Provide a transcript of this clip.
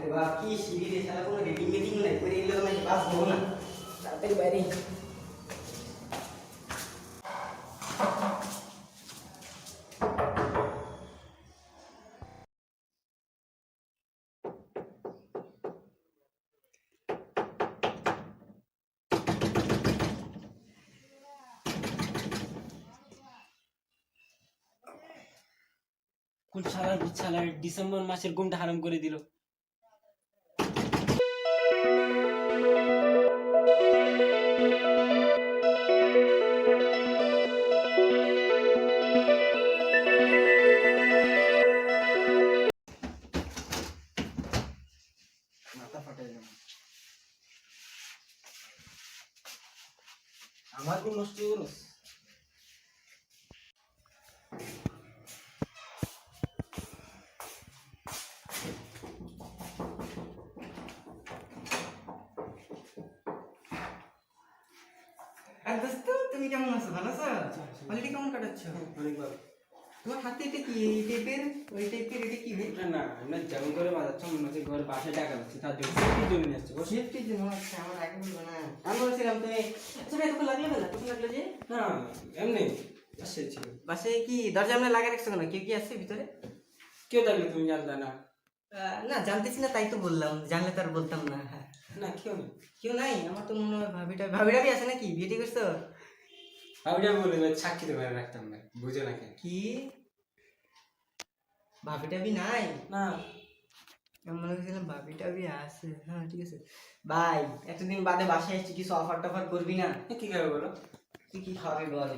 বাপরে বাপ কি সিঁড়ি রে শালা, কোনো রেডিং মেটিং নাই, করে এগুলো তো নাকি বাস দেবো না, তাড়াতাড়ি বাইরে। কোন শালার ডিসেম্বর মাসের ঘুমটা হারাম করে দিল। মাথা ফাটাই গেল আমার, কোন নষ্ট করস। আর দোস্ত, তুমি কেমন আছো? ভালো আছো? হলিডে কেমন কাটাচ্ছ? অনেক ভালো। তোমার হাতে এটা কি? এই টাইপের, ওই টাইপের, এটা কি? না না, আমরা যেমন করে বাজাচ্ছ মনে হচ্ছে ঘর বাসায় টাকা যাচ্ছে, তার জন্য সেফটির জন্য নিয়ে আসছে। সেফটির জন্য। আচ্ছা, আমার আগে বলবো না। আমি বলছিলাম তুমি, আচ্ছা ভাই, তোকে লাগলো না? তোকে লাগলো যে? না এমনি আসছে ছিল। বাসায় কি দরজা আমরা লাগিয়ে রাখছো কেন? কেউ কি আছে ভিতরে? কেউ থাকলে তুমি জানলে না? না, জানতেছি না, তাই তো বললাম, জানলে তো আর বলতাম না। হ্যাঁ, না কেউ নেই। কেউ নাই? আমার তো মনে হয় ভাবিটা আছে নাকি? বিয়ে টি করছো? ভাবিটা বলে সাক্ষী তো করে রাখতাম না, বুঝো না কেন? কি ভাবিটা নাই? না আমি মনে করছিলাম ভাবিটা আছে। হ্যাঁ ঠিক আছে ভাই, এতদিন বাদে বাসায় এসেছি, কিছু অফার টফার করবি না? কি খাবে বলো? তুই কি খাওয়াবি বল?